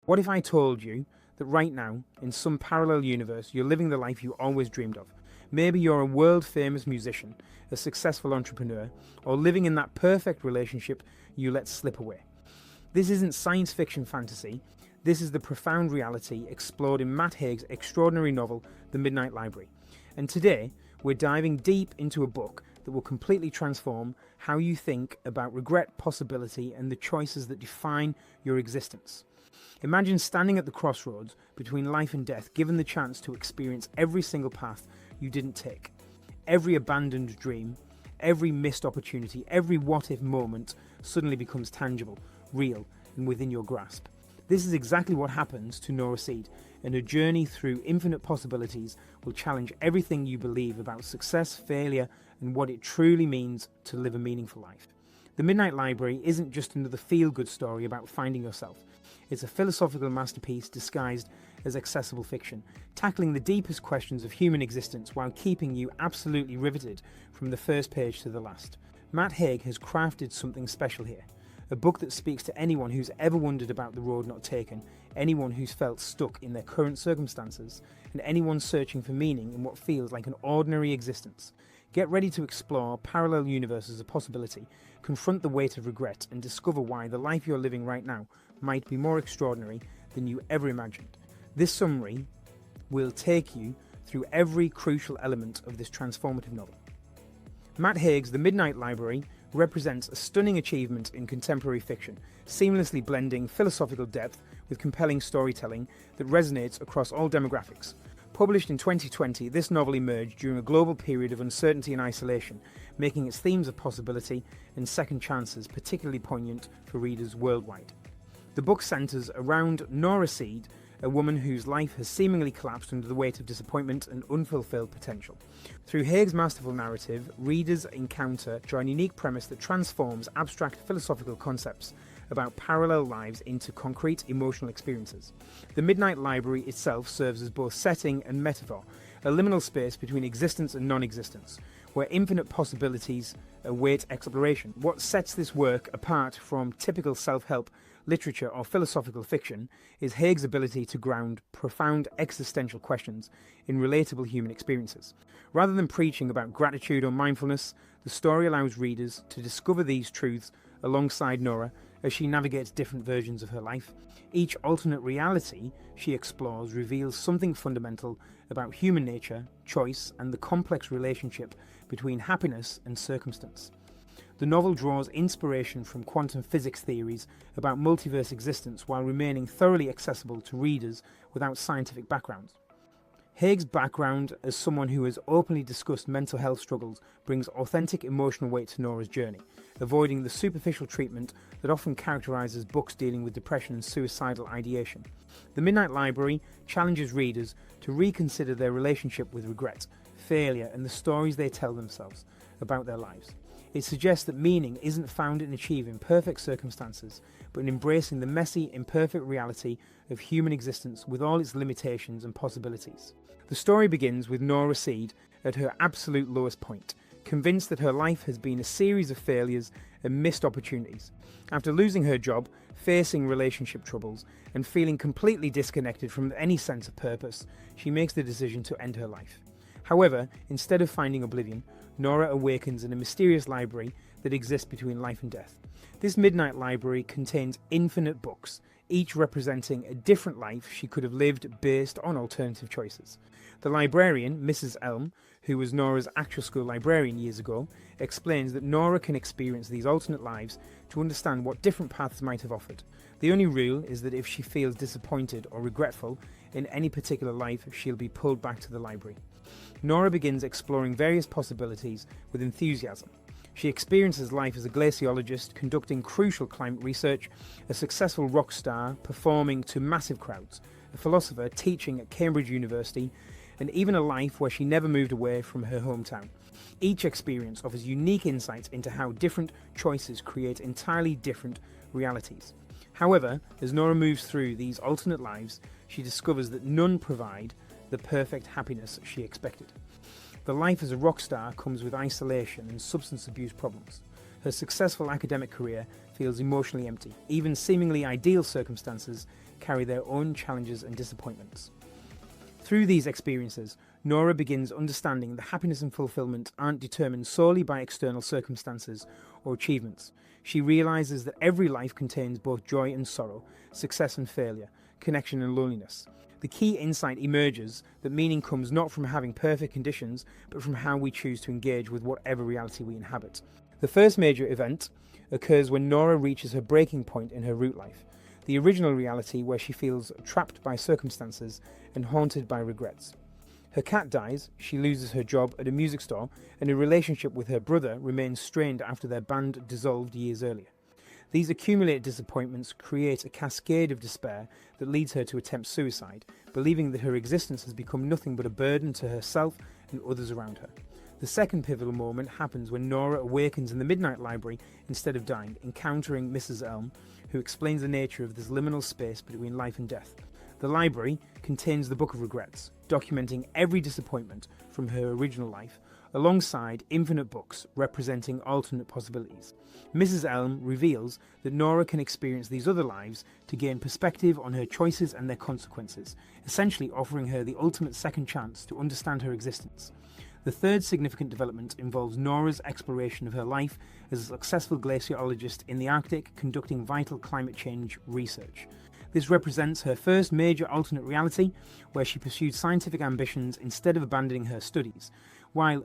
What if I told you that right now, in some parallel universe, you're living the life you always dreamed of? Maybe you're a world-famous musician, a successful entrepreneur, or living in that perfect relationship you let slip away. This isn't science fiction fantasy. This is the profound reality explored in Matt Haig's extraordinary novel, The Midnight Library. And today, we're diving deep into a book that will completely transform how you think about regret, possibility, and the choices that define your existence. Imagine standing at the crossroads between life and death, given the chance to experience every single path you didn't take, every abandoned dream, every missed opportunity, every what-if moment suddenly becomes tangible, real, and within your grasp. This is exactly what happens to Nora Seed, and her journey through infinite possibilities will challenge everything you believe about success, failure, and what it truly means to live a meaningful life. The Midnight Library isn't just another feel-good story about finding yourself. It's a philosophical masterpiece disguised as accessible fiction, tackling the deepest questions of human existence while keeping you absolutely riveted from the first page to the last. Matt Haig has crafted something special here. A book that speaks to anyone who's ever wondered about the road not taken, anyone who's felt stuck in their current circumstances, and anyone searching for meaning in what feels like an ordinary existence. Get ready to explore parallel universes of possibility, confront the weight of regret, and discover why the life you're living right now might be more extraordinary than you ever imagined. This summary will take you through every crucial element of this transformative novel. Matt Haig's The Midnight Library represents a stunning achievement in contemporary fiction, seamlessly blending philosophical depth with compelling storytelling that resonates across all demographics. Published in 2020, this novel emerged during a global period of uncertainty and isolation, making its themes of possibility and second chances particularly poignant for readers worldwide. The book centres around Nora Seed, a woman whose life has seemingly collapsed under the weight of disappointment and unfulfilled potential. Through Haig's masterful narrative, readers encounter a unique premise that transforms abstract philosophical concepts about parallel lives into concrete emotional experiences. The Midnight Library itself serves as both setting and metaphor, a liminal space between existence and non-existence, where infinite possibilities await exploration. What sets this work apart from typical self-help literature or philosophical fiction is Haig's ability to ground profound existential questions in relatable human experiences. Rather than preaching about gratitude or mindfulness, the story allows readers to discover these truths alongside Nora as she navigates different versions of her life. Each alternate reality she explores reveals something fundamental about human nature, choice, and the complex relationship between happiness and circumstance. The novel draws inspiration from quantum physics theories about multiverse existence while remaining thoroughly accessible to readers without scientific backgrounds. Haig's background as someone who has openly discussed mental health struggles brings authentic emotional weight to Nora's journey, avoiding the superficial treatment that often characterises books dealing with depression and suicidal ideation. The Midnight Library challenges readers to reconsider their relationship with regret, failure, and the stories they tell themselves about their lives. It suggests that meaning isn't found in achieving perfect circumstances, but in embracing the messy, imperfect reality of human existence with all its limitations and possibilities. The story begins with Nora Seed at her absolute lowest point, convinced that her life has been a series of failures and missed opportunities. After losing her job, facing relationship troubles, and feeling completely disconnected from any sense of purpose, she makes the decision to end her life. However, instead of finding oblivion, Nora awakens in a mysterious library that exists between life and death. This Midnight Library contains infinite books, each representing a different life she could have lived based on alternative choices. The librarian, Mrs. Elm, who was Nora's actual school librarian years ago, explains that Nora can experience these alternate lives to understand what different paths might have offered. The only rule is that if she feels disappointed or regretful in any particular life, she'll be pulled back to the library. Nora begins exploring various possibilities with enthusiasm. She experiences life as a glaciologist, conducting crucial climate research, a successful rock star performing to massive crowds, a philosopher teaching at Cambridge University, and even a life where she never moved away from her hometown. Each experience offers unique insights into how different choices create entirely different realities. However, as Nora moves through these alternate lives, she discovers that none provide the perfect happiness she expected. The life as a rock star comes with isolation and substance abuse problems. Her successful academic career feels emotionally empty. Even seemingly ideal circumstances carry their own challenges and disappointments. Through these experiences, Nora begins understanding that happiness and fulfillment aren't determined solely by external circumstances or achievements. She realizes that every life contains both joy and sorrow, success and failure, connection and loneliness. The key insight emerges that meaning comes not from having perfect conditions, but from how we choose to engage with whatever reality we inhabit. The first major event occurs when Nora reaches her breaking point in her root life, the original reality where she feels trapped by circumstances and haunted by regrets. Her cat dies, she loses her job at a music store, and her relationship with her brother remains strained after their band dissolved years earlier. These accumulated disappointments create a cascade of despair that leads her to attempt suicide, believing that her existence has become nothing but a burden to herself and others around her. The second pivotal moment happens when Nora awakens in the Midnight Library instead of dying, encountering Mrs. Elm, who explains the nature of this liminal space between life and death. The library contains the Book of Regrets, documenting every disappointment from her original life, alongside infinite books representing alternate possibilities. Mrs. Elm reveals that Nora can experience these other lives to gain perspective on her choices and their consequences, essentially offering her the ultimate second chance to understand her existence. The third significant development involves Nora's exploration of her life as a successful glaciologist in the Arctic conducting vital climate change research. This represents her first major alternate reality, where she pursued scientific ambitions instead of abandoning her studies. While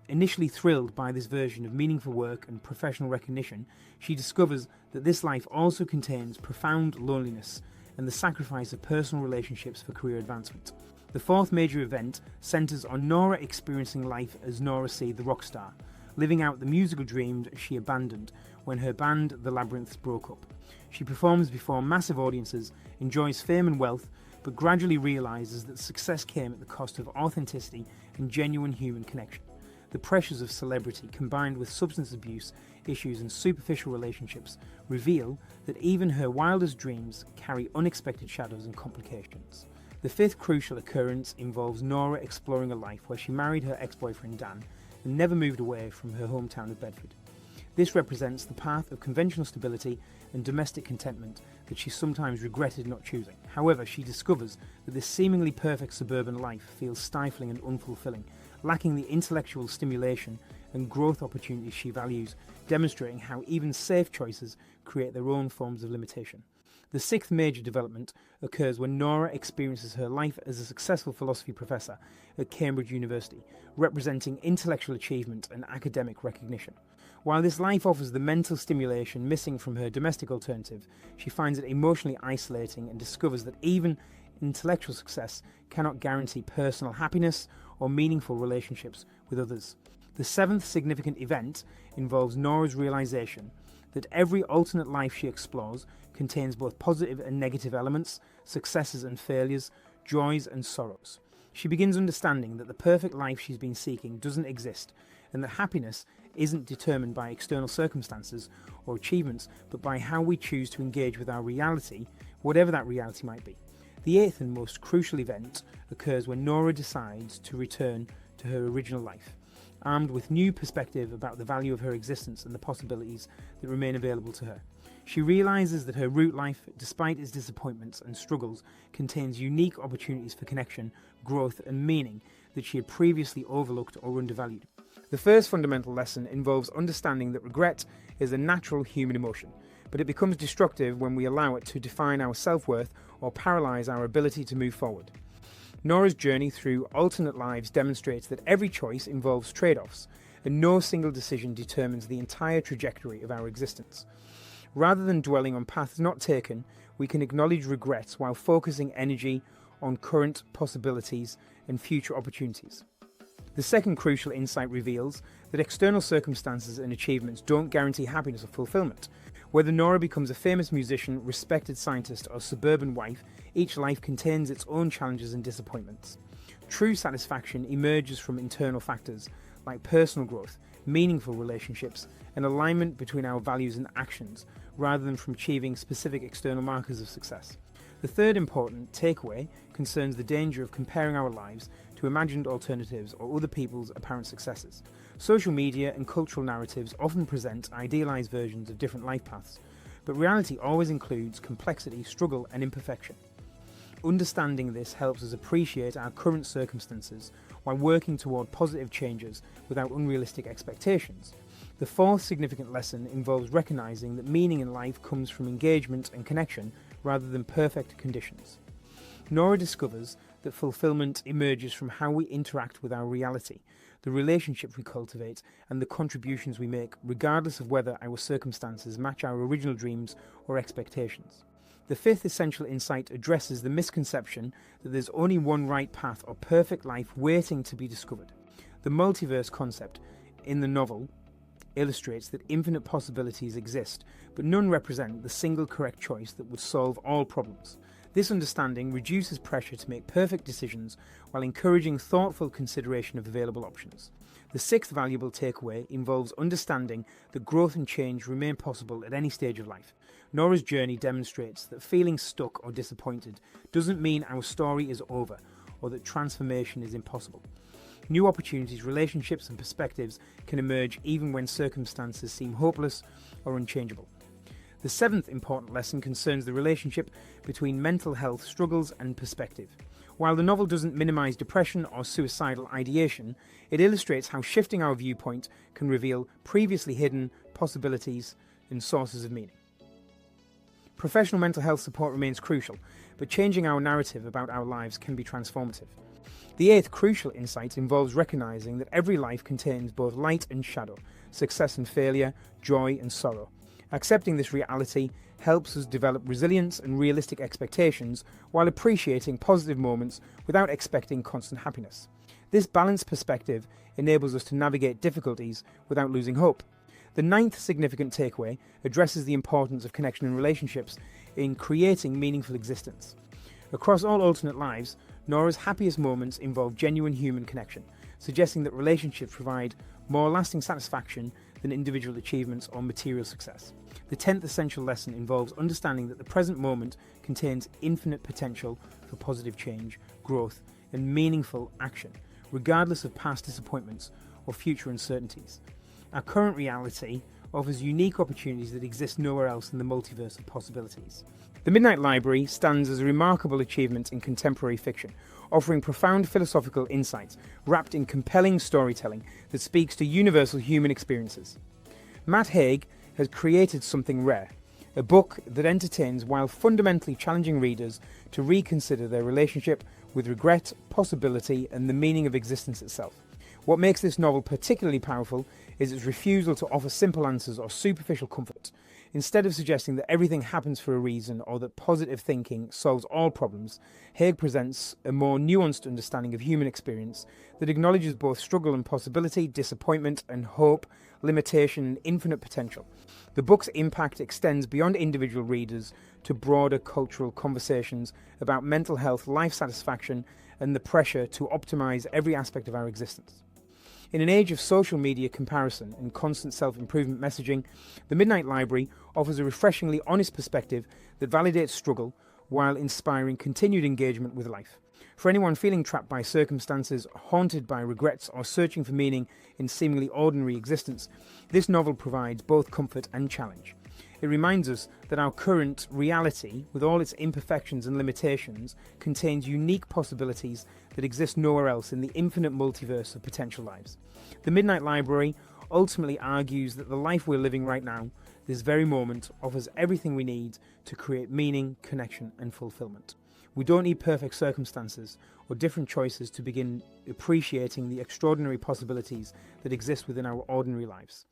initially thrilled by this version of meaningful work and professional recognition, she discovers that this life also contains profound loneliness and the sacrifice of personal relationships for career advancement. The fourth major event centres on Nora experiencing life as Nora Seed, the rock star, living out the musical dreams she abandoned when her band The Labyrinths broke up. She performs before massive audiences, enjoys fame and wealth, but gradually realises that success came at the cost of authenticity and genuine human connection. The pressures of celebrity, combined with substance abuse issues and superficial relationships, reveal that even her wildest dreams carry unexpected shadows and complications. The fifth crucial occurrence involves Nora exploring a life where she married her ex-boyfriend Dan and never moved away from her hometown of Bedford. This represents the path of conventional stability and domestic contentment that she sometimes regretted not choosing. However, she discovers that this seemingly perfect suburban life feels stifling and unfulfilling, lacking the intellectual stimulation and growth opportunities she values, demonstrating how even safe choices create their own forms of limitation. The sixth major development occurs when Nora experiences her life as a successful philosophy professor at Cambridge University, representing intellectual achievement and academic recognition. While this life offers the mental stimulation missing from her domestic alternative, she finds it emotionally isolating and discovers that even intellectual success cannot guarantee personal happiness or meaningful relationships with others. The seventh significant event involves Nora's realization that every alternate life she explores contains both positive and negative elements, successes and failures, joys and sorrows. She begins understanding that the perfect life she's been seeking doesn't exist, and that happiness isn't determined by external circumstances or achievements, but by how we choose to engage with our reality, whatever that reality might be. The eighth and most crucial event occurs when Nora decides to return to her original life, armed with new perspective about the value of her existence and the possibilities that remain available to her. She realises that her root life, despite its disappointments and struggles, contains unique opportunities for connection, growth and meaning that she had previously overlooked or undervalued. The first fundamental lesson involves understanding that regret is a natural human emotion, but it becomes destructive when we allow it to define our self-worth or paralyse our ability to move forward. Nora's journey through alternate lives demonstrates that every choice involves trade-offs, and no single decision determines the entire trajectory of our existence. Rather than dwelling on paths not taken, we can acknowledge regrets while focusing energy on current possibilities and future opportunities. The second crucial insight reveals that external circumstances and achievements don't guarantee happiness or fulfillment. Whether Nora becomes a famous musician, respected scientist, or suburban wife, each life contains its own challenges and disappointments. True satisfaction emerges from internal factors like personal growth, meaningful relationships, and alignment between our values and actions, rather than from achieving specific external markers of success. The third important takeaway concerns the danger of comparing our lives to imagined alternatives or other people's apparent successes. Social media and cultural narratives often present idealized versions of different life paths, but reality always includes complexity, struggle, and imperfection. Understanding this helps us appreciate our current circumstances while working toward positive changes without unrealistic expectations. The fourth significant lesson involves recognizing that meaning in life comes from engagement and connection rather than perfect conditions. Nora discovers that fulfillment emerges from how we interact with our reality, the relationships we cultivate, and the contributions we make, regardless of whether our circumstances match our original dreams or expectations. The fifth essential insight addresses the misconception that there's only one right path or perfect life waiting to be discovered. The multiverse concept in the novel illustrates that infinite possibilities exist, but none represent the single correct choice that would solve all problems. This understanding reduces pressure to make perfect decisions while encouraging thoughtful consideration of available options. The sixth valuable takeaway involves understanding that growth and change remain possible at any stage of life. Nora's journey demonstrates that feeling stuck or disappointed doesn't mean our story is over or that transformation is impossible. New opportunities, relationships, and perspectives can emerge even when circumstances seem hopeless or unchangeable. The seventh important lesson concerns the relationship between mental health struggles and perspective. While the novel doesn't minimize depression or suicidal ideation, it illustrates how shifting our viewpoint can reveal previously hidden possibilities and sources of meaning. Professional mental health support remains crucial, but changing our narrative about our lives can be transformative. The eighth crucial insight involves recognizing that every life contains both light and shadow, success and failure, joy and sorrow. Accepting this reality helps us develop resilience and realistic expectations while appreciating positive moments without expecting constant happiness. This balanced perspective enables us to navigate difficulties without losing hope. The ninth significant takeaway addresses the importance of connection and relationships in creating meaningful existence. Across all alternate lives, Nora's happiest moments involve genuine human connection, suggesting that relationships provide more lasting satisfaction than individual achievements or material success. The 10th essential lesson involves understanding that the present moment contains infinite potential for positive change, growth, and meaningful action, regardless of past disappointments or future uncertainties. Our current reality offers unique opportunities that exist nowhere else in the multiverse of possibilities. The Midnight Library stands as a remarkable achievement in contemporary fiction, offering profound philosophical insights wrapped in compelling storytelling that speaks to universal human experiences. Matt Haig has created something rare, a book that entertains while fundamentally challenging readers to reconsider their relationship with regret, possibility, and the meaning of existence itself. What makes this novel particularly powerful is its refusal to offer simple answers or superficial comfort. Instead of suggesting that everything happens for a reason or that positive thinking solves all problems, Haig presents a more nuanced understanding of human experience that acknowledges both struggle and possibility, disappointment and hope, limitation and infinite potential. The book's impact extends beyond individual readers to broader cultural conversations about mental health, life satisfaction, and the pressure to optimize every aspect of our existence. In an age of social media comparison and constant self-improvement messaging, the Midnight Library offers a refreshingly honest perspective that validates struggle while inspiring continued engagement with life. For anyone feeling trapped by circumstances, haunted by regrets, or searching for meaning in seemingly ordinary existence, this novel provides both comfort and challenge. It reminds us that our current reality, with all its imperfections and limitations, contains unique possibilities that exist nowhere else in the infinite multiverse of potential lives. The Midnight Library ultimately argues that the life we're living right now, this very moment, offers everything we need to create meaning, connection, and fulfillment. We don't need perfect circumstances or different choices to begin appreciating the extraordinary possibilities that exist within our ordinary lives.